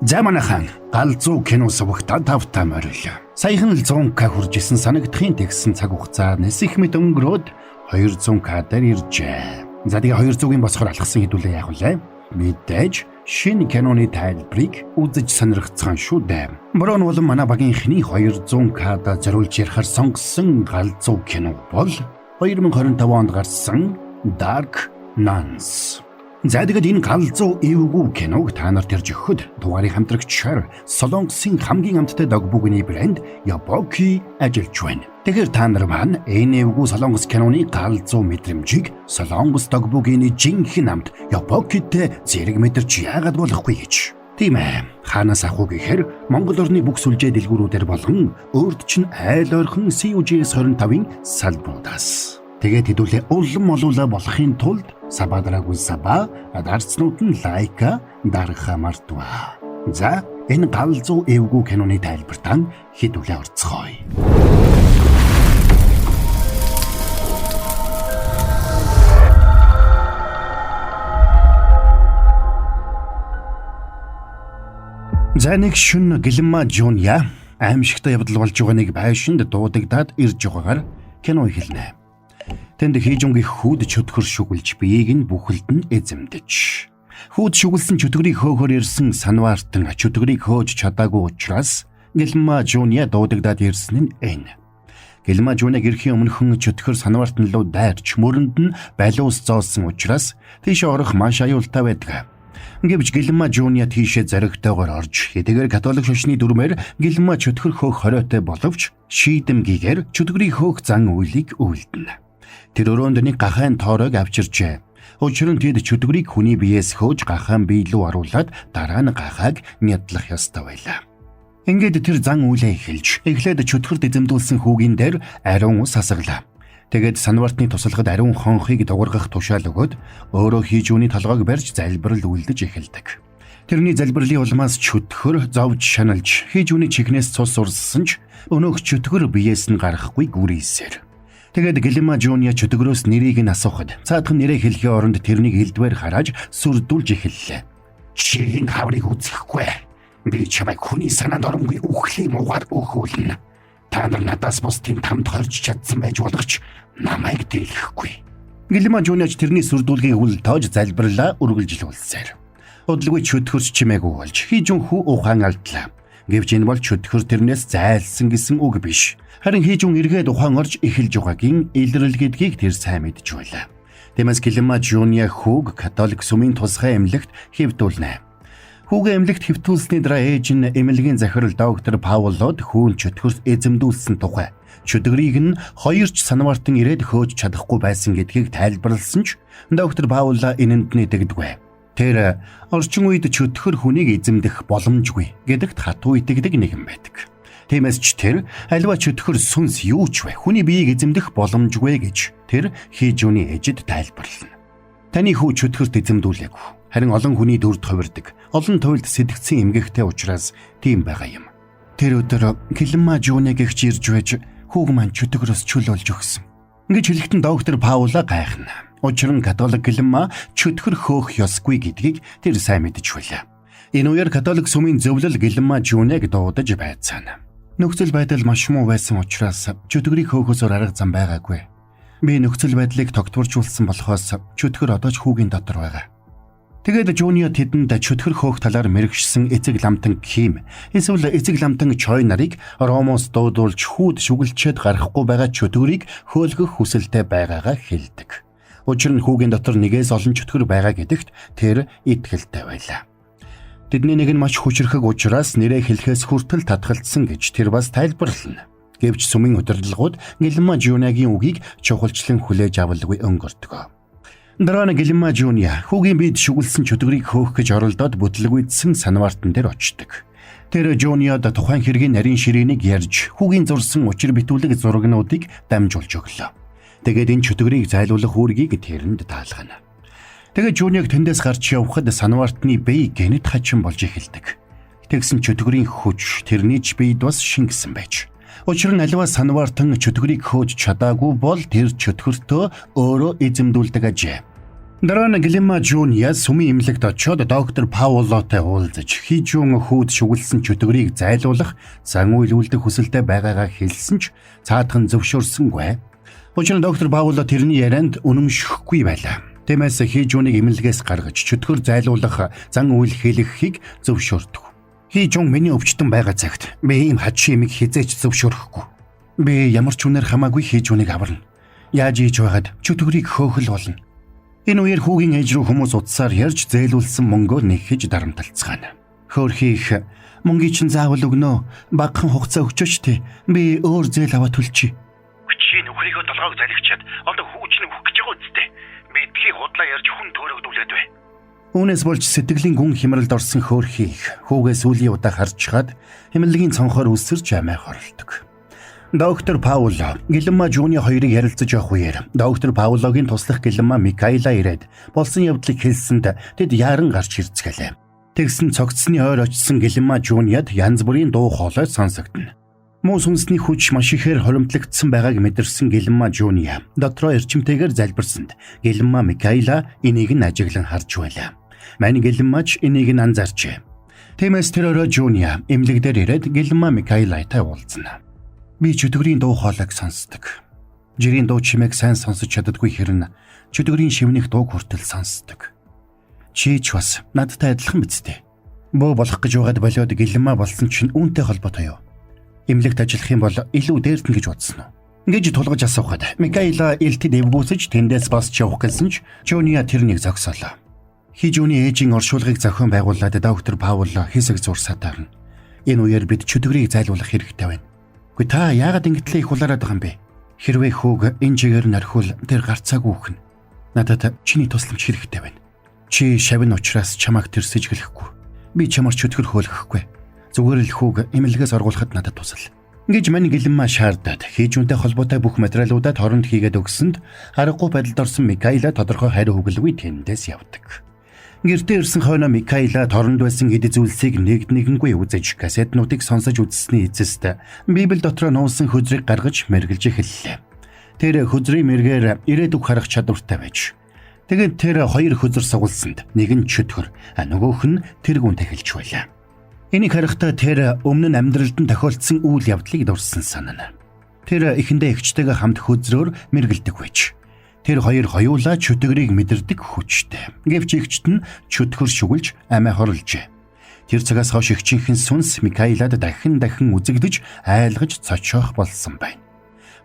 За манайхан галзуу кино сувагта тавтай морил. Саяхан л 100к хүржсэн санагдахын тэгсэн цаг хугацаа нэсэх мэт өнгөрөөд 200к дээр иржээ. За тэгээ 200-ийн босхоор алхсан хэдүүлээ яах вэ? Мэдээж шинэ киноны тайлбарыг үзэж сонирхцгаан шүү дээ. Бороо нь бол манай багийнхны 200к-д зориулж ярихаар сонгосон галзуу кино бол 2025 онд гарсан Dark Nuns. За тэгээд энэ галзуу эвгүй киног та нарт ирж өгөхөд дугаарыг хамтрагчаар Солонгосын хамгийн амттай догбүгний брэнд Yoboki ажиллаж байна. Тэгэхээр та нар маань энэ эвгүй Солонгос киноны галзуу мэдрэмжийг Солонгос догбүгний жинхэнэ амт Yoboki-тэй зэрэг мэдэрч яагаад болохгүй гэж. Тийм ээ. Хаанаас ах уу гэхээр Монгол орны бүх сүлжээ дэлгүүрүүдээр болон өөрт чинь айл ойрхон CUGS 25-ын салбаруудаас. Тэгээд хэдүүлээ улам олуула болохын тулд сабадараагүй саба дарцнууд нь лайка дарахаа мартва. За энэ галзуу эвгүй киноны тайлбартаа хэдүүлээ орцгоё. За нэг шүн Гэлэнмаа Жуния аимшигтай явдал болж байгаа нэг байшинд дуудагдаад ирж байгаагаар кино эхэлнэ. Тэнд хийжүнгийн хүүд чөтгөр шүглж биеийг нь бүхэлд нь эзэмдэж. Хүүд шүглсэн чөтгөрийг хөөхөр ирсэн санваартан чөтгөрийг хөөж чадаагүй учраас Гэлэнмаа Жуния дуудагдаад ирсэн нь энэ. Гэлэнмаа Жуниаг ирэхийн өмнөхөн чөтгөр санваартан руу дайрч мөрөнд нь балиус зоосон учраас тийш орох маш аюултай байдаг. Гэвч Гэлэнмаа Жуния тийшээ зоригтойгоор орж хэдийгээр католик шашны дүрмээр Гэлэнмаа чөтгөр хөөх хориотой боловч шийдэмгийгээр чөтгөрийг хөөх зан үйлийг үйлдэнэ. Тэр өрөөнд нэг гахайн тооройг авчирчээ. Учир нь тэд чөтгөрийг хүний биеэс хөөж гахайн бие рүү оруулаад дараа нь гахааг нядлах ёстой байлаа. Ингээд тэр зан үйлээ эхэлж эхлээд чөтгөрд эзэмдүүлсэн хүүгийн дээр ариун ус хасаглаа. Тэгээд санвартны тусалгад ариун хонхыг дуургах тушаал өгөөд өөрөө хийж үүний толгойг барьж залбирал үйлдэж эхэлдэг. Тэрний залбирлын улмаас чөтгөр зовж шаналж хийж үүний чихнээс цус урссан ч өнөөх чөтгөр биеэс нь гарахгүй гүрийсээр. Тэгээд Гэлэнмаа Жуния чөтгөрөөс нэрийг нь асуухад цаадхан нэрээ хэлхийн оронд тэрнийг элдвээр харааж сүрдүүлж эхэллээ. Чихийн хаврыг үзэхгүй. Би чамайг хүний санаанд оромгүй үхлийн муугаар өөхүүлнэ. Та нар надаас бусдын тамд хорж чадсан байж болох ч намайг дийлэхгүй. Гэлэнмаа Жуниач тэрний сүрдүүлгийн үл тоож залбирлаа үргэлжлүүлсээр. Удалгүй чөтгөрч чимээгүй болж хийжүн хүү ухаан алдлаа. Гэвч энэ бол чөтгөр тэрнээс зайлсан гэсэн үг биш. Харин хийжүн эргээд ухаан орж эхэлж байгаагийн илрэл гэдгийг тэр сайн мэдж байлаа. Тиймээс Гэлэнмаа Жуния хүүг католик сүмийн тусгай эмнэлэгт хэвтүүлнэ. Хүүгээ эмнэлэгт хэвтүүлсний дараа ээж нь эмнэлгийн захирал доктор Паулод хүүн чөтгөрс эзэмдүүлсэн тухай чөтгөрийг нь хоёрч санваартан ирээд хөөж чадахгүй байсан гэдгийг тайлбарласан ч доктор Паула энэнд нэгдэггүй. Тэр орчин үед чөтгөр хүнийг эзэмдэх боломжгүй гэдэгт хатуу итгэдэг нэгэн байдаг. Тиймээс ч тэр альва чөтгөр сүнс юу ч вэ хүний биеийг эзэмдэх боломжгүй гэж тэр хийжүний ээжэд тайлбарлана. Таны хүү чөтгөрт эзэмдүүлээгүй. Харин олон хүний дүрд хувирдаг. Олон туйлд сэтгцэн эмгэгтэй учраас тийм байгаа юм. Тэр өдөр Гэлэнмаа Жуниаг ихч ирж байж хүүг маань чөтгөрөөс чөл болж өгсөн. Ингэж хэлэхдээ доктор Паула гайхна. Учир нь католик Гэлэнмаа чөтгөр хөөх ёсгүй гэдгийг тэр сайн мэдж байлаа. Энэ үеэр католик сүмийн зөвлөл Гэлэнмаа Жуниаг дуудаж байцаана. Нөхцөл байдал маш муу байсан учраас чөтгөрийг хөөхөөс арга зам байгаагүй. Би нөхцөл байдлыг тогтворжуулсан болохоос чөтгөр одоо ч хүүгийн дотор байгаа. Тэгээд Жуниа тэдэнд чөтгөр хөөх талаар мэрэгшсэн эцэг ламтан Ким эсвэл эцэг ламтан Чой нарыг Ромоос дуудуулж хүүд шүглчээд гарахгүй байгаа чөтгөрийг хөөлгөх хүсэлтэй байгаагаа хэлдэг. Учир нь хүүгийн дотор нэгээс олон чөтгөр байгаа гэдэгт тэр итгэлтэй байлаа. Тэдний нэг нь маш хүчрхэг учраас нэрээ хэлэхээс хүртэл татгалцсан гэж тэр бас тайлбарлана. Гэвч сүмийн удирдлагууд Гэлэнмаа Жуниагийн үгийг чухалчлан хүлээж авалгүй өнгөрдөг. Дараа нь Гэлэнмаа Жуния хүүгийн биед шүглсэн чөтгөрийг хөөх гэж оролдоод бүтлгүйдсэн санваартан дээр очдог. Тэр Жуниад тухайн хэргийн нарийн ширээнийг ярьж хүүгийн зурсан учир битүүлэг зурагнуудыг дамжуулж өглөө. Тэгээд энэ чөтгөрийг зайлуулах үүргийг тэрэнд таалгана. Тэгээд Жуниаг тэндээс гарч явхад санваартны бие гэнэт хачин болж эхэлдэг. Тэгсэн чөтгөрийн хүч тэрний ч биед бас шингэсэн байж. Учир нь аливаа санваартан чөтгөрийг хөөж чадаагүй бол тэр чөтгөртөө өөрөө эзэмдүүлдэг ажээ. Дараа нь Гэлима Жуниа сүмийн эмнэлэгт очиод доктор Паулотой уулзаж Хижүүн хүүд шүглсэн чөтгөрийг зайлуулах зан үйл үлдэх хүсэлтэй байгаагаа хэлсэн ч цаадхан зөвшөөрсөнгүй. Учир нь доктор Пауло тэрний ярианд үнэмшихгүй байлаа. Тиймээс Хижүүнийг эмнэлгээс гаргаж чөтгөр зайлуулах зан үйл хэлэхийг зөвшөөрдөг. Хижүүн миний өвчтөн байгаа цагт би ийм хад шимийг хизээч зөвшөөрөхгүй. Би ямар ч үнээр хамаагүй Хижүүнийг аварна. Яаж ийж байгаад чөтгөрийг хөөхөл болно. Энэ үеэр хүүгийн ээж рүү хүмүүс утсаар ярьж зээлүүлсэн мөнгөө нэгхэж дарамталцгаана. Хөөрхийх мөнгөний чинь заавал өгнө. Багахан хугацаа өгчөөч тий. Би өөр зээл аваад төлчихье. Чи нөхрийгөө толгойг залгичаад одоо хүүчнийг өгөх гэж байгаа үстэй. Бидгий худлаа ярьж хүн төөрөгдүүлээд бай. Үүнээс болж сэтгэлийн гүн хямралд орсон хөөрхийх хүүгээ сүүлийн удаа харж чад хэмнэлгийн цонхоор үсэрч амиа хорлдог. Доктор Пауло Гэлима Жуни хоёрыг ярилцаж явах үеэр доктор Паулогийн туслах Гэлима Микаэла ирээд болсон явдлыг хэлсэнд тэд яаран гарч ирцгэлээ. Тэгсэн цогцсны ойр очсон Гэлима Жуниад янз бүрийн дуу хоолой сонсогдно. Муу сүнсний хүч маш ихээр хоримтлагдсан байгааг мэдэрсэн Гэлима Жуниа доктороо эрчимтэйгээр залбирсанд Гэлима Микаэла энийг нь ажиглан харж байлаа. Мань Гэлимач энийг нь анзаарчээ. Тиймээс тэр орой Жуниа эмнэлэг дээр ирээд Гэлима Микаэлатай уулзна. Би чөтгөрийн дуу хоолойг сонсдог. Жирийн дуу чимээг сайн сонсож чаддаггүй хэрнэ чөтгөрийн шивнэх дууг хүртэл сонсдог. Чи ч бас надтай адилхан биз дээ. Бөө болох гэж байгаад болоод Гэлима болсон чинь үүнтэй холбоотой юу? Эмнэлэгт ажиллах юм бол илүү дээрдэн гэж бодсон уу? Ингэж тулгаж асуухад Микаэла элтэд эвгүүсэж тэндээс босч явах гэсэн ч Жуниа тэрнийг зогсоолоо. Хижүүний ээжийн оршуулгыг зохион байгуулад доктор Пауло хэсэг зурсатаарна. Энэ үеэр бид чөтгөрийг зайлуулах хэрэгтэй байна. Гэхдээ та яагаад ингэтлээ их улаарад байгаа юм бэ? Хэрвээ хүүг энэ чигээр нь орхивол тэр гарцааг үхнэ. Надад чиний тусламж хэрэгтэй байна. Чи шавны учраас чамайг тэрсэж гэлэхгүй. Би чамаар чөтгөр хөөлгөхгүй. Зүгээр л хүүг эмнэлгээс оргуулахад надад тусал. Ингэж мань Гэлима шаардаад Хижүүнтэй холбоотой бүх материалуудад хоронд хийгээд өгсөнд аргагүй байдалд орсон Микаэла тодорхой хариу өгөлгүй тэндээс явдаг. Гэртээ ирсэн хойно Микаэла торонд байсан эд зүйлсийг нэгднэгэнгүй үзэж касетнуудыг сонсож үзсний эцэст Библи дотор нуусан хөзрийг гаргаж мэргэлж эхэллээ. Тэр хөзрийн мэргээр ирээдүг харах чадвартай байж. Тэгээд тэр хоёр хөзөр сугалсанд нэг нь чөтгөр, нөгөөх нь тэргүүн тахилж байлаа. Энийг харахтаа тэр өмнө нь амьдралд нь тохиолдсон үйл явдлыг дурсан санана. Тэр эхэндээ эгчтэйгээ хамт хөзрөөр мэргэлдэг байж. Тэр хоёр хоёулаа чөтгөрийг мэдэрдэг хүчтэй. Гэвч эгчт нь чөтгөр шүглж амиа хорлжээ. Тэр цагаас хойш эгчийнхэн сүнс Микаэлад дахин үзэгдэж айлгаж цочоох болсон байна.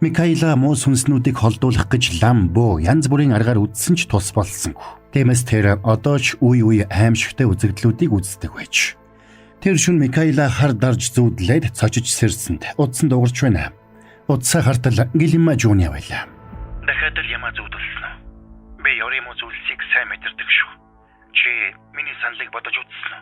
Микаэла муу сүнснүүдийг холдуулах гэж лам бөө янз бүрийн аргаар үзсэн ч тус болсонгүй. Тиймээс тэр одоо ч үе аимшигтай үзэгдлүүдийг үздэг байж. Тэр шүн Микаэла хар дарж зүүдлээд цочиж сэрсэнд удсан дуурч байна. Удсаа хартал Гэлима Жуниа байлаа. Дахиад л ямаа зүудэлсэн үү? Би ёрийн муу зүйлсийг сайн мэдэрдэг шүү. Чи миний саналыг бодож үзсэн үү?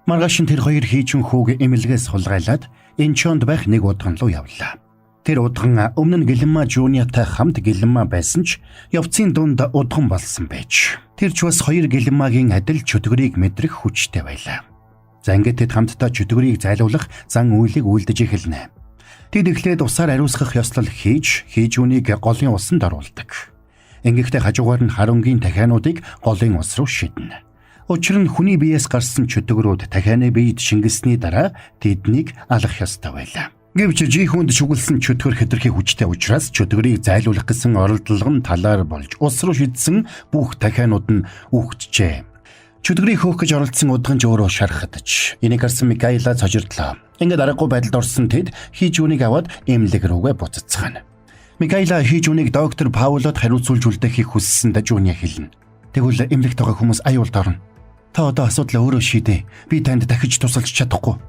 Маргааш тэр хоёр Хижүүн хүүг эмнэлгээс хулгайлаад Инчонд байх нэг удган руу явлаа. Тэр удган өмнө нь Гэлима Жуниатай хамт Гэлима байсан ч явцын дунд удган болсон байж. Тэр ч бас хоёр Гэлимагийн адил чөтгөрийг мэдрэх хүчтэй байлаа. За ингээд тэд хамтдаа чөтгөрийг зайлуулах зан үйлийг үйлдэж эхэлнэ. Тэд эхлээд усаар ариусгах ёслол хийж Хижүүнийг голын усанд оруулдаг. Ингэхдээ хажуугаар нь харангийн дахиануудыг голын ус руу шиднэ. Учир нь хүний биеэс гарсан чөтгөрүүд дахианы биед шингэсний дараа тэднийг алах ёстой байлаа. Гэвч жихүүнд шүглсэн чөтгөр хэтэрхий хүчтэй учраас чөтгөрийг зайлуулах гэсэн оролдлого нь талаар болж ус руу шидсэн бүх дахианууд нь үхжээ. Чөтгөрийг хөөх гэж оролцсон удганч өөрөө шархадж энийг харсан Микаэла цожирдлоо. Ингээд аргагүй байдалд орсон тэд Хижүүнийг аваад эмнэлэг рүүгээ буцацгаана. Микаэла Хижүүнийг доктор Паулод хариуцуулж үлдэхийг хүссэнд Жуниа хэлнэ. Тэгвэл эмнэлэгт байгаа хүмүүс аюулд орно. Та одоо асуудлаа өөрөө шийдээ. Би танд дахиж тусалж чадахгүй.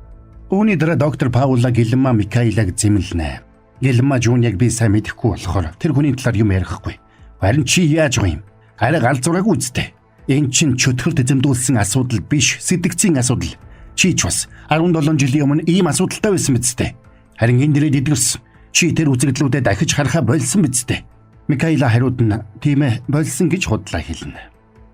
Үүний дараа доктор Паула Гэлима Микаэлаг зэмлэнэ. Гэлима Жуниаг би сайн мэдэхгүй болохоор тэр хүний талаар юм ярихгүй. Харин чи яаж байгаа юм? Харин галзуураагүй үсттэй. Энэ чинь чөтгөрт эзэмдүүлсэн асуудал биш, сэтгцийн асуудал. Чи ч бас 17 жилийн өмнө ийм асуудалтай байсан биз дээ. Харин энэ дээрээ дидгэрсэн. Чи тэр үзэгдлүүдэд дахиж харахаа болсон биз дээ. Микаэла хариуд нь тийм ээ болсон гэж худлаа хэлнэ.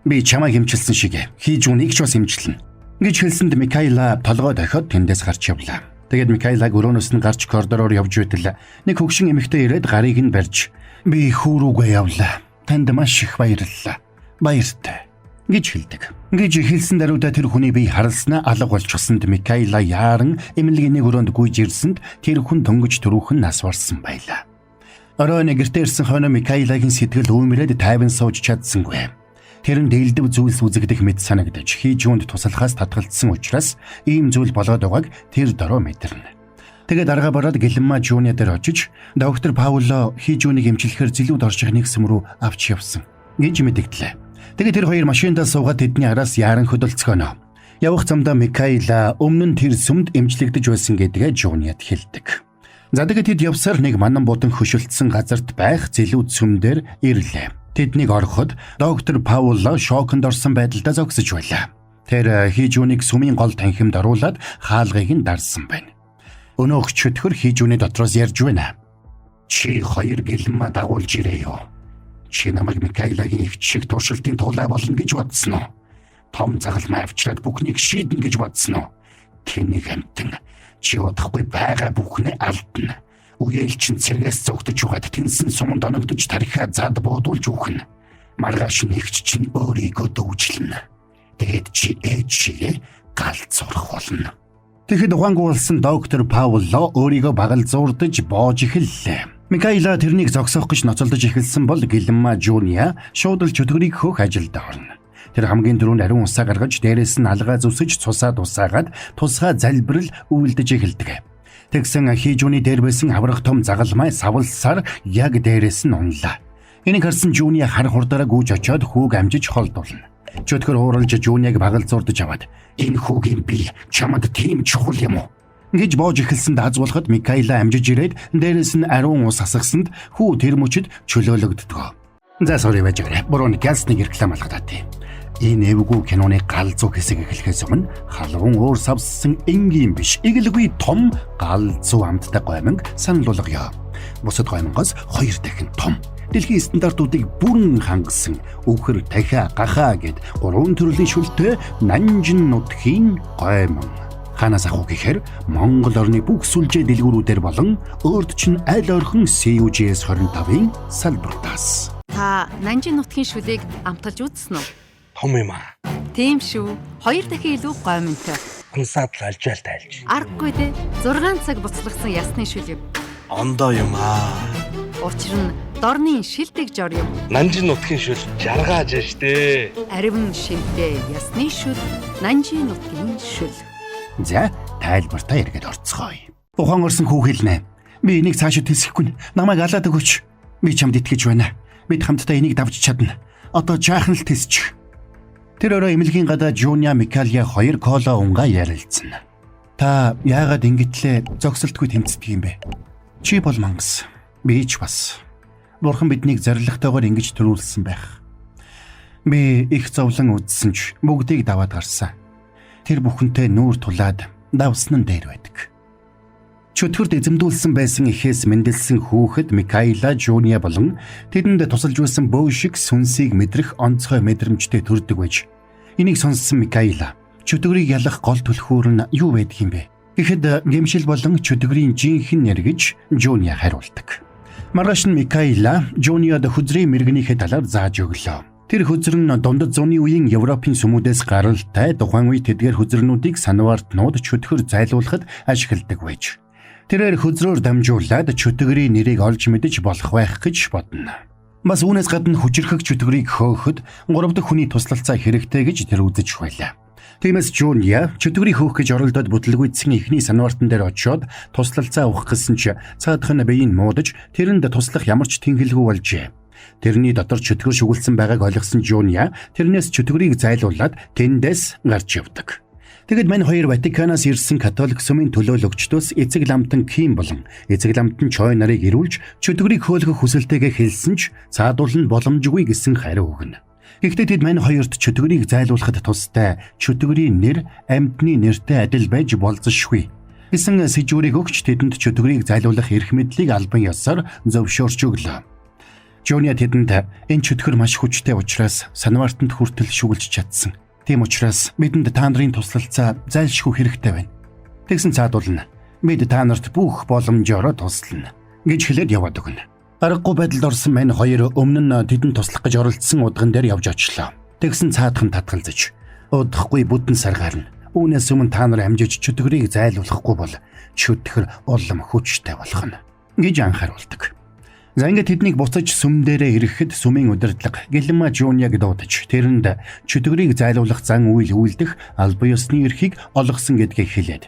Би чамайг хэмчилсэн шиг Хижүүнийг ч бас хэмчилнэ. Гэж хэлсэнд Микаэла толгой дохиод тэндээс гарч явлаа. Тэгээд Микаэлаг өрөөнөөс нь гарч коридороор явж байтал нэг хөгшин эмэгтэй ирээд гарыг нь барьж би хүү рүүгээ явлаа. Танд маш их баярлалаа. Баяртай гэж хэлдэг. Гэж хэлсэн даруйда тэр хүний бие харалснаа алга болчихсонд Микаила яаран эмнэлгийн нэг өрөөнд гүйж ирсэнд тэр хүн дөнгөж түрүүхэн нас барсан байлаа. Оройн гэртээ ирсэн хойно Микаилагийн сэтгэл үүмрээд тайван сууж чадсангүй. Тэр нь дээлдэв зүйлс үзэгдэх мэт санагдаж хийж юунд туслахаас татгалцсан учраас ийм зүйл болоод байгааг тэр дороо мэдэрнэ. Тэгээд арга бараад Гэлэнмаа Жуниа дээр очиж доктор Пауло хийж юуныг эмчлэхээр зилүүд орчих нэгсэм рүү авч явсан гэж мэдэгдлээ. Тэгээд тэр хоёр машиндаа суугаад тэдний араас яаран хөдөлцгөнө. Явах замдаа Микаила өмнө нь тэр сүмд эмчлэгдэж байсан гэдгээ Жуниад хэлдэг. За тэгээд тэд явсаар нэг манан буудан хөшөлтсөн газарт байх зилүүд сүмдэр ирлээ. Тэднийг ороход доктор Пауло шоконд орсон байдалдаа зогсож байлаа. Тэр хийж юуныг сүмийн гол танхимд оруулаад хаалгыг нь дарсан байна. Өнөөх чөтгөр хийж юуны дотроос ярьж байна. Чи хоёр Гэлэнмаа дагуулж ирээ юу? Чи намайг Микаилагийн их шиг туршилтын тулаа болно гэж бодсон уу? Том загалмай авчираад бүхнийг шийднэ гэж бодсон уу? Тэнийг амтан чи удахгүй байгаа бүхнээ алдна. Үеэл чин цэргээс зогтож угаад тэнсэн суманд оногдож тарихаа зад буудуулж үхнэ. Маргааш нэгч чинь өөрийгөө дүүжлэнэ. Тэгээд чи ээжээ галзуурах болно. Тэгэхэд ухаангүй болсон доктор Пауло өөрийгөө багалзуурдаж боож эхэллээ. Микаила тэрнийг зогсоох гэж ноцолдож эхэлсэн бол Гэлэнмаа Жуниа шууд л чөтгөрийг хөөх ажилд орно. Тэр хамгийн түрүүнд ариун усаа гаргаж дээрээс нь алгаа зүсэж цусаа дусаагаад тусгай залбирал үйлдэж эхэлдэг. Тэгсэн хийж юуны дээр байсан аврах том загалмай савлсаар яг дээрээс нь унлаа. Энийг харсан Жуниа хар хурдаараа гүйж очиод хүүг амжиж холдуулна. Чөтгөр ууралж Жуниаг багалзуурдаж аваад энэ хүүгийн бие чамд тийм чухал юм уу гэж боож эхэлсэнд азуулахад Микаила амжиж ирээд дээрээс нь ариун ус асгасанд хүү тэр мөчөд чөлөөлөгддөг. За sorry байж гэрэ. Бурууны гялсныг реклам алгадаа. Энэ эвгүй киноны галзуу хэсэг эхлэхээс өмнө халуун уур савссан энгийн биш эгэлгүй том галзуу амттай гомонг санал болгоё. Бусад гомонгоос 2 дахин том. Дэлхийн стандартуудыг бүрэн хангасан өвхөр дахиа гахаа гэд 3 төрлийн шүлтэй Нанжин нутгийн гомон. Ханаас ах уу гэхээр Монгол орны бүх сүлжээ дэлгүүрүүдээр болон өөрт чинь аль орхон CUGS 25-ын салбартаас. Та Нанжин нутгийн шүлийг амталж үзсэн үү? Том юм аа. Тийм шүү. 2 дахин илүү гомонтой. Хансаад алжаал тайлж. Аргагүй дээ. 6 цаг буцлагсан ясны шүл юм. Ондоо юм аа. Учир нь дорны шилдэг жор юм. Нанжин нутгийн шүл жаргааж штэ. Аривн шимтэй ясны шүл, Нанжин нутгийн шүл. За тайлбартаа эргээд орцгоё. Ухаан орсон хүү хэлнэ. Би энийг цаашаа тэсэхгүй. Намайг алаад өгөөч. Би чамд итгэж байна. Бид хамтдаа энийг давж чадна. Одоо жаахан л тэсчих. Тэр өрөө эмнэлгийн гадаа Жуниа Микаила 2 кола унгаа ярилцсан. Та яагаад ингэтлээ зогсолтгүй тэмцдэг юм бэ? Чи бол мангас. Би ч бас. Бурхан биднийг зоригтойгоор ингэж төрүүлсэн байх. Би их зовлон үзсэн ч бүгдийг даваад гарсан. Тэр бүхэнтэй нүүр тулаад давсан нь дээр байдаг. Чөтгөрд эзэмдүүлсэн байсан ихээс мэндэлсэн хүүхэд Микаила Жуниа болон тэдэнд тусалж байсан бөө шиг сүнсийг мэдрэх онцгой мэдрэмжтэй төрдөг байж. Энийг сонссон Микаила чөтгөрийг ялах гол түлхүүр нь юу байдаг юм бэ? Гэхэд гэмшил болон чөтгөрийн жинхэнэ нэр гэж Жуниа хариулдаг. Маргааш нь Микаила Жуниад хүзрийн мэрэгнийхээ талаар зааж өглөө. Тэр хүзэр нь дундад зууны үеийн Европын сүмүүдээс гаралтай тухайн үе тэдгээр хүзрнүүдийг санваартнууд чөтгөр зайлуулахад ашигладаг байж. Тэрээр хүзрөөр дамжуулаад чөтгөрийн нэрийг олж мэдэж болох байх гэж бодно. Бас үүнээс гадна хүчрхэг чөтгөрийг хөөхөд 3 дахь хүний туслалцаа хэрэгтэй гэж тэр үзэж байлаа. Тиймээс Жуниа чөтгөрийг хөөх гэж оролдоод бүтлгүйдсэн ихний санваартан дээр очиод туслалцаа авах гэсэн ч цаадах нь биеийг муудаж тэрэнд туслах ямар ч тэнхэлгүй болжээ. Тэрний дотор чөтгөр шүглсэн байгааг ойлгосон Жуниа тэрнээс чөтгөрийг зайлуулад тэндээс гарч явдаг. Тэгэд мань 2 Ватиканаас ирсэн католик сүмийн төлөөлөгчдөөс эцэг ламтан Ким болон эцэг ламтан Чой нарыг ирүүлж чөтгөрийг хөөлгөх хүсэлтэйгээ хэлсэн ч цаадуулна боломжгүй гэсэн хариу өгнө. Гэхдээ тэд мань 2-т чөтгөрийг зайлуулахад тустай чөтгөрийн нэр амьтны нэртэй адил байж болзошгүй. Гэсэн сэжүүрийг өгч тэдэнд чөтгөрийг зайлуулах эрх мэдлийг албан ёсоор зөвшөөрч өглөө. Жуниа тэдэнд энэ чөтгөр маш хүчтэй учраас санваартанд хүртэл шүглж чадсан. Тийм учраас бидэнд та нарын туслалцаа зайлшгүй хэрэгтэй байна. Тэгсэн цаадуулна. Бид та нарт бүх боломжоор туслана гэж хэлээд яваад өгнө. Аргагүй байдалд орсон мань хоёр өмнө нь тэдэнд туслах гэж оролдсон удган дээр явж очлоо. Тэгсэн цаадхан татгалзаж удахгүй бүдэн саргаарна. Үүнээс өмнө та нар амжиж чөтгөрийг зайлуулахгүй бол чөтгөр улам хүчтэй болох нь гэж анхааруулдаг. За ингээд тэднийг буцаж сүм дээрээ ирэхэд сүмийн удирдлага Гэлэма Жуниаг дуудаж тэрэнд чөтгөрийг зайлуулах зан үйл үйлдэх албан ёсны эрхийг олгосон гэдгийг хэлээд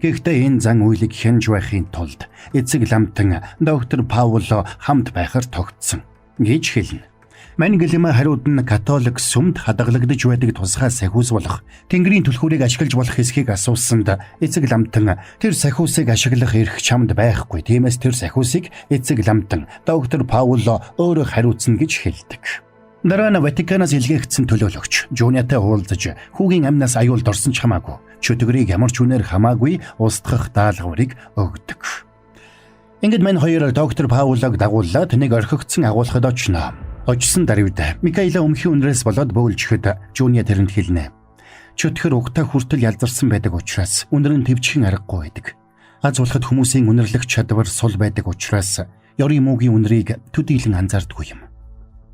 гэхдээ энэ зан үйлийг хянж байхын тулд эцэг ламтан доктор Пауло хамт байхаар тогтсон гэж хэлнэ. Мань Гэлэма хариуд нь католик сүмд хадгалагдж байдаг тусгай сахиус болох Тэнгэрийн түлхүүрийг ашиглаж болох хэсгийг асуусанд эцэг ламтан тэр сахиусыг ашиглах эрх чамд байхгүй. Тиймээс тэр сахиусыг эцэг ламтан доктор Пауло өөрөө хариуцна гэж хэлдэг. Дараа нь Ватиканаас илгээгдсэн төлөөлөгч Жуниатай уулзаж хүүгийн амнаас аюулд орсон ч хамаагүй чөтгөрийг ямар ч үнээр хамаагүй устгах даалгаврыг өгдөг. Ингээд мань хоёр доктор Паулог дагууллаад нэг орхигдсон агуулхад очно. Очсон даруйд Микаэла өмхийн үнрээс болоод бөөлжихэд Жуниа тэрэнд хэлнэ. Чөтгөр угтаа хүртэл ялзарсан байдаг учраас үнэр нь төвчхийн аргагүй байдаг. Аз улахад хүмүүсийн үнэрлэх чадвар сул байдаг учраас ёрын муугийн үнрийг төдийлөн анзаардаггүй юм.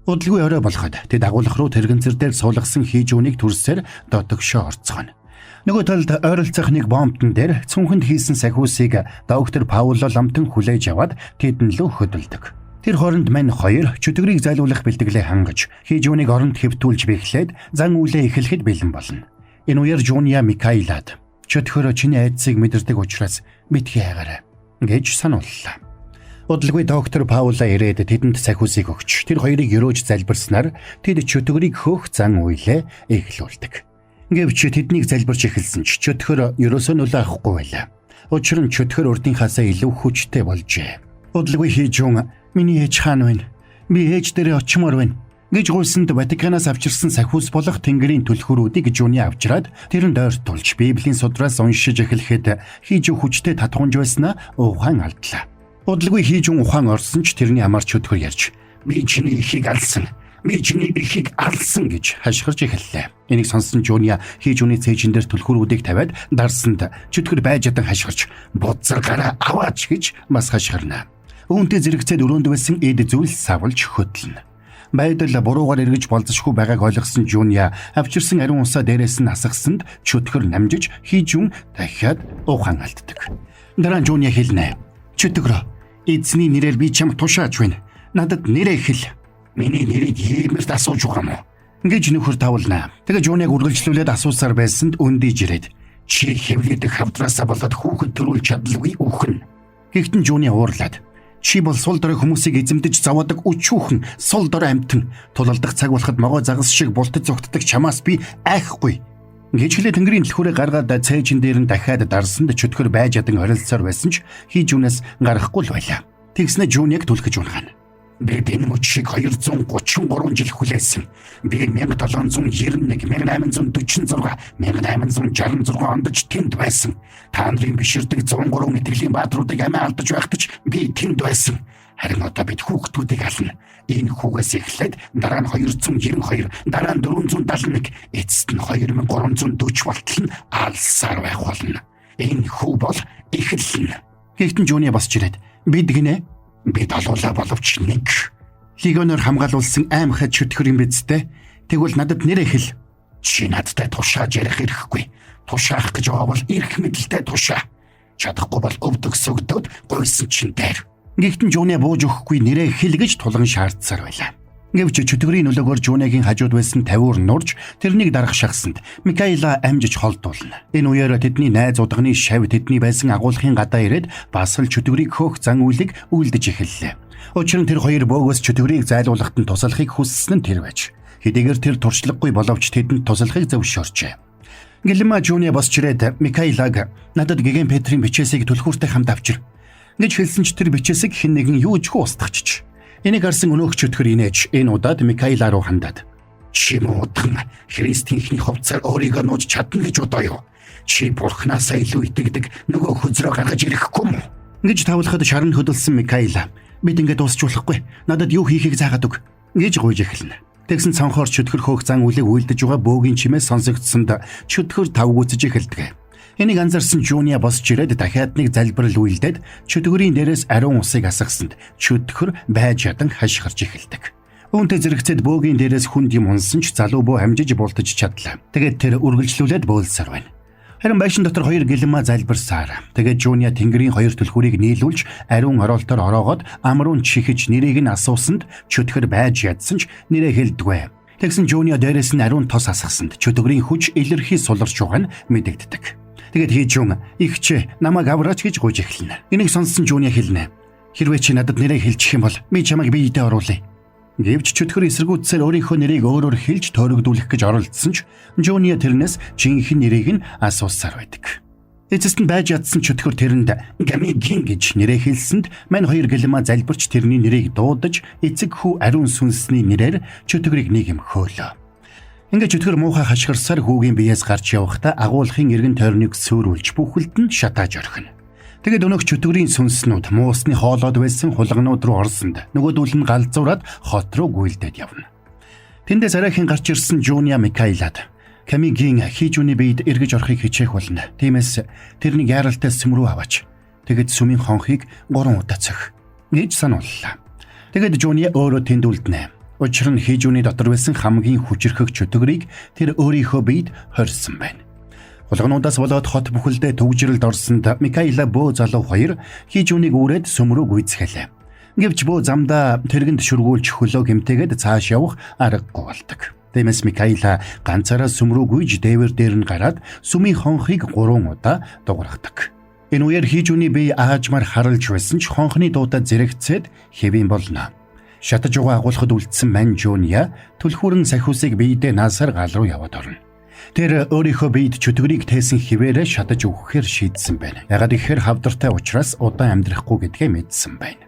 Удалгүй орой болоход тэд агуулах руу тэрэгэнцэр дээр суулгасан хийжүүнийг төрсөөр дотогшоо орцгоно. Нөгөө талд ойролцох нэг бомбтон дээр цүнхэнд хийсэн сахиусыг доктор Пауло ламтан хүлээж аваад тэдэн лөө хөдөлдөг. Тэр хооронд мань хоёр чөтгөрийг зайлуулах бэлтгэлээ хангаж хийжүүнийг оронд хэвтүүлж бэхлээд зан үйлээ эхлэхэд бэлэн болно. Энэ үеэр Жуниа Микаэлад чөтгөрөө чиний айдсыг мэдэрдэг учраас битгий хайгаарай гэж санууллаа. Удалгүй доктор Пауло ирээд тэдэнд сахиусыг өгч тэр хоёрыг өрөөж залбирснаар тэд чөтгөрийг хөөх зан үйлээ эхлүүлдэг. Гэвч тэднийг залбирч эхэлсэн ч чөтгөр ерөөсөө нөлөө авахгүй байлаа. Учир нь чөтгөр урдынхаасаа илүү хүчтэй болжээ. Удалгүй хийжүүн миний ээж хаана вэ? Би ээж дээрээ очимоор байна гэж гуйсанд Ватиканаас авчирсан сахиус болох Тэнгэрийн түлхүүрүүдийг Жуниа авчираад тэрэнд ойртуулж Библийн судраас уншиж эхлэхэд хийжүү хүчтэй татхунж байснаа ухаан алдлаа. Удалгүй хийжүүн ухаан орсон ч тэрний амар чөтгөр ярьж би чиний эрхийг алсан. Би чиний эрхийг алсан гэж хашгирч эхэллээ. Энийг сонссон Жуниа хийжүүний цээжин дээр түлхүүрүүдийг тавиад дарсанд чөтгөр байж ядан хашгирч буцаргаараа аваач гэж бас хашгирна. Үүнтэй зэрэгцээд өрөөнд байсан эд зүйлс савлж хөдлөнө. Байдал буруугаар эргэж болзошгүй байгааг ойлгосон Жуниа авчирсан ариун усаа дээрээс нь асгасанд чөтгөр намжиж хийжүүн дахиад ухаан алддаг. Дараа нь Жуниа хэлнэ. Чөтгөр эзний нэрээр би чамд тушааж байна. Надад нэрээ хэл. Миний нэрийг иймэрт асууж байгаа юм уу? Гэж нөхөр тавлнаа. Тэгээ Жуниаг үргэлжлүүлээд асуусаар байсанд өндийж ирээд чи хэвлэдэг хавтраасаа болоод хүүхэд төрүүлж чадлагүй үхэн. Гэхдээ Жуниа уурлаад чи бол сул дорой хүмүүсийг эзэмдэж заваадаг өчүүхэн сул дорой амтан тулалдах цаг болоход могоо загас шиг бултаж зүгтдэг чамаас би айхгүй гэж хэлээ. Тэнгэрийн түлхүүрээ гаргаад цээжин дээр нь дахиад дарсанд чөтгөр байж ядан орилсоор байсан ч хийжүүнээс гарахгүй л байлаа. Тэгснэ Жуниаг түлхэж унгаана. Би энэ мөчийг 233 жил хүлээсэн. Би 1791, 1846, 1866 онд ч тэнд байсан. Та нарын биширдэг 103 итгэлийн баатруудыг амиа алдаж байхад ч би тэнд байсан. Харин одоо бид хүүхдүүдийг ална. Энэ хүүгээс эхлээд дараа нь 292, дараа нь 471, эцэст нь 2340 болтол нь алсаар байх болно. Энэ хүү бол эхэлнэ. Гэхдээ Жуниа босч ирээд бид гинэ бид олуулаа боловч нэг легионоор хамгаалуулсан аймхад чөтгөр юм бидтэй. Тэгвэл надад нэрээ хэл. Чи надтай тушааж ярих хэрэггүй. Тушаах гэж байгаа бол эрх мэдэлтэй тушаа. Чадахгүй бол өвдөг сөгдөөд гойсон чин дээр. Гэхдээ Жуниа бууж өгөхгүй нэрээ хэл гэж тулган шаардсаар байлаа. Гэвч чөтгөрийн нөлөөгөөр Жуниагийн хажууд байсан тавиур нурж тэрнийг дарах шахсанд Микаэла амжиж холдуулна. Энэ үеэр тэдний найз удганы шав тэдний байсан агуулгын гадаа ирээд бас л чөтгөрийг хөөх зан үйлийг үйлдэж эхэллээ. Учир нь тэр хоёр бөөгөөс чөтгөрийг зайлуулахад нь туслахыг хүссэн нь тэр байж. Хэдийгээр тэр туршлагагүй боловч тэдэнд туслахыг зөвшөөрчээ. Гэлэма Жуниа босч ирээд Микаэлаг надад Гэгэн Петрийн бичээсийг түлхүүртэй хамт авчир гэж хэлсэн ч тэр бичээсийг хэн нэгэн юу ч устгачиж. Энийг харсан өнөөх чөтгөр инээж энэ удаад Микаэла руу хандаад чи муудхан христийнхний хувцаар өөрийгөө нууж чадна гэж бодоо юу? Чи бурхнаасаа илүү итгэдэг нөгөө хөзрөө гаргаж ирэхгүй юм уу? Гэж тавлахад шарн хөдөлсөн Микаэла бид ингээд дуусчлахгүй надад юу хийхийг заагаад өг гэж гуйж эхэлнэ. Тэгсэн цонхоор чөтгөр хөөх зан үлийг үйлдэж байгаа бөөгийн чимээ сонсогдсонд чөтгөр тавгүйцэж эхэлдэг. Энийг анзаарсан Жуния босч ирээд дахиад нэг залбирал үйлдээд чөтгөрийн дээрээс ариун усыг асгасанд чөтгөр байж ядан хашгирч эхэлдэг. Үүнтэй зэрэгцээд бөөгийн дээрээс хүнд юм унсан ч залуу бөө хамжиж бултаж чадлаа. Тэгээд тэр үргэлжлүүлээд бөөлсөр байна. Харин байшин дотор 2 гэлэнмаа залбирсаар. Тэгээд Жуния тэнгэрийн 2 түлхүүрийг нийлүүлж ариун ороолтоор ороогоод амруун чихэж нэрийг нь асуусанд чөтгөр байж ядсан ч нэрээ хэлдэггүй. Тэгсэн Жуния дээрээс нь ариун тос асгасанд чөтгөрийн хүч илэрхий суларч байгаа нь мэдэгддэг. Тэгээд хийжүүн ихчээ намайг авраач гэж гуйж эхэлнэ. Энийг сонссон Жуния хэлнэ. Хэрвээ чи надад нэрээ хэлчих юм бол би чамайг биедээ оруулъя. Гэвч чөтгөр эсэргүүцсээр өөрийнхөө нэрийг өөрөөр хэлж тойрогдуулах гэж оролдсон ч Жуния тэрнээс жинхэнэ нэрийг нь асуусаар байдаг. Эцэст нь байж ядсан чөтгөр тэрэнд Гамигин гэж нэрээ хэлсэнд мань 2 гэлэмаа залбирч тэрний нэрийг дуудаж эцэг хүү ариун сүнсний нэрээр чөтгөрийг нийгэмхөөлөө. Ингээд чөтгөр муухай хашгирсаар хүүгийн биеэс гарч явахдаа агуулгын эргэн тойрныг сөөрүүлж бүхэлд нь шатааж орхино. Тэгээд өнөөх чөтгөрийн сүнснүүд муусны хоолоод байсан хулганууд руу орсонд нөгөөдөл нь галзуураад хот руу гүйлдээд явна. Тэндээс арайхан гарч ирсэн Жуния Микаилад Камигийн хийжүүний биед эргэж орохыг хичээх болно. Тиймээс тэрнийг яаралтай сүм рүү аваач. Тэгэд сүмийн хонхыг 3 удаа цөх гэж санууллаа. Тэгэд Жуния өөрөө тэнд үлднэ. Учир нь хийжүүний дотор байсан хамгийн хүчрхэг чөтгөрийг тэр өөрийнхөө биед хорьсон байна. Хулгануудаас болоод хот бүхэлдээ төгжрэлд орсонд Микаила бөө залуу 2 хийжүүнийг үрээд сүм рүү гүйцгэлээ. Гэвч бөө замдаа тэргэнд шүргүүлж хөлөө гэмтээгээд цааш явах аргагүй болдог. Тиймээс Микаила ганцаараа сүм рүү гүйж дээвэр дээр нь гараад сүмийн хонхыг 3 удаа дуурайдаг. Энэ үеэр хийжүүний бие аажмаар харалж байсан ч хонхны дуудаа зэрэгцээд хэвэн болно. Шатаж угаа агуулхад үлдсэн мань Жуния түлхүүрэн сахиусыг биедээ наасаар гал руу яваад орно. Тэр өөрийнхөө биед чөтгөрийг тээсэн хിവэрэ шатаж өгөхээр шийдсэн байна. Ягаад гэхээр хавдартай учраас удаан амьдрахгүй гэдгээ мэдсэн байна.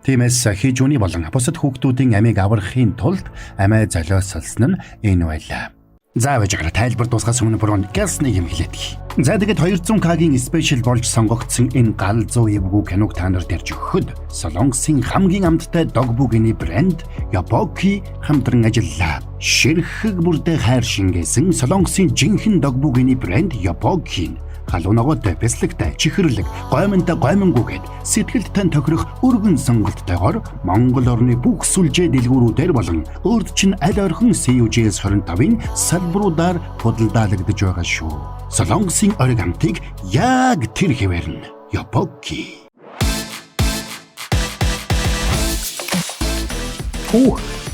Тиймээс хийжүүний болон бусад хүүхдүүдийн амийг аврахын тулд амиа золиослсон нь энэ байлаа. За вэжгээр тайлбар дуусгаас өмнө бүрэн гэсний юм хэлээдгий. За тэгээд 200k-гийн спешиал болж сонгогдсон энэ галзуу эвгүй киног та нарт ярьж өгөхөд Солонгосын хамгийн амттай догбүгэний брэнд Yapoki хамтран ажиллаа. Ширхэг бүрдээ хайр шингээсэн Солонгосын жинхэнэ догбүгэний брэнд Yapoki халуунагуудтай бэслэгтэй чихэрлэг гоймонтой гоймонгүйгээд сэтгэлд тань тохирох өргөн сонголттойгоор Монгол орны бүх сүлжээ дэлгүүрүүдээр болон өөрчлөн аль орхон CUJS 25-ын салбаруудаар худалдаалагдж байгаа шүү. Солонгосын ориг амтыг яг тэр хэвээр нь Yapoki.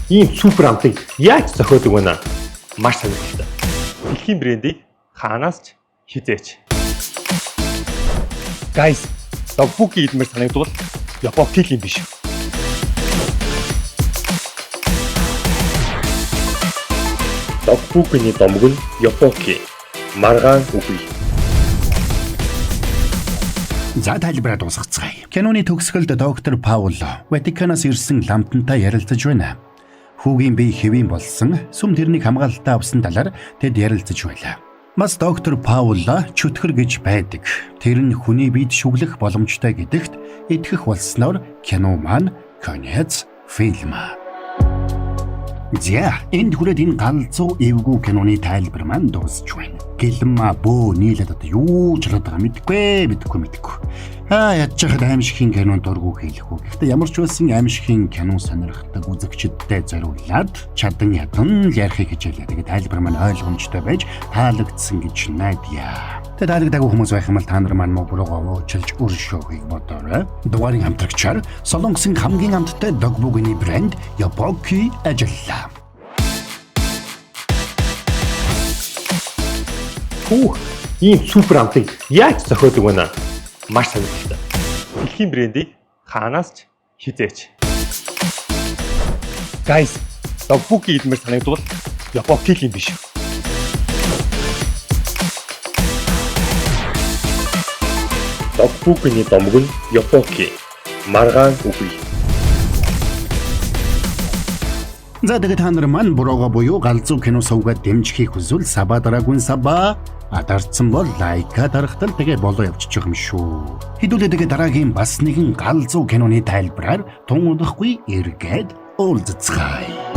Ийм супер амтыг яаж зохиодог вэ наа? Маш сонирхолтой. Дэлхийн брендийг хаанаас ч хизээч. Guys, Yapoki гэдмээр санагдвал Yapoki юм биш. Yapoki-ний домог нь Yapoki. Маргаан үгүй. За тайлбараа дуусгацгаая. Киноны төгсгөлд доктор Паул Ватиканаас ирсэн ламтантай ярилцаж байна. Хүүгийн бие хэвэн болсон сүм тэрнийг хамгаалалтаа авсан талаар тэд ярилцаж байлаа. Бас доктор Паул чөтгөр гэж байдаг. Тэр нь хүний биед шүглэх боломжтой гэдэгт итгэх болсноор кино маань конец фильм. За энд хүрээд энэ галзуу эвгүй киноны тайлбар маань дуусч байна. Гэлмаа бөө нийлээд одоо юу ч болоод байгаа мэдгүй. Яаж яхад аимшигын кинонд дургу хэлэх үү. Гэхдээ ямар ч байсан аимшигын кино сонирхдаг үзэгчдэд зориулаад чадан ядан ярихыг хичээлээ. Тэгээд тайлбар маань ойлгомжтой байж таалагдсан гэж найдаа. Тэгээд таалагдаагүй хүмүүс байх юм бол та нар маань муу буруугаа уучлж өршөөхийг бодоорой. Дугаарыг хамтрагчаар Солонгосын хамгийн амттай догбүгэний брэнд Yapoki ажиллаа. Ийм супер амтыг яаж зохиодог вэ наа? Маш сонирхолтой. Дэлхийн брендийг хаанаас ч хизээч. Guys, Yapoki гэдмээр санагдвал Yapoki юм биш. Yapoki-ний домог нь Yapoki. Маргаан үгүй. За тэгээд та нар маань бурууга буюу галзуу кино сувгаад дэмжихийг хүсвэл саба дараагүй саба адарсан бол лайка дарахтал тэгээ болоо явчих юм шүү. Хэдүүлээ тэгээ дараагийн бас нэгэн галзуу киноны тайлбараар тун удахгүй эргээд уулзцгаая.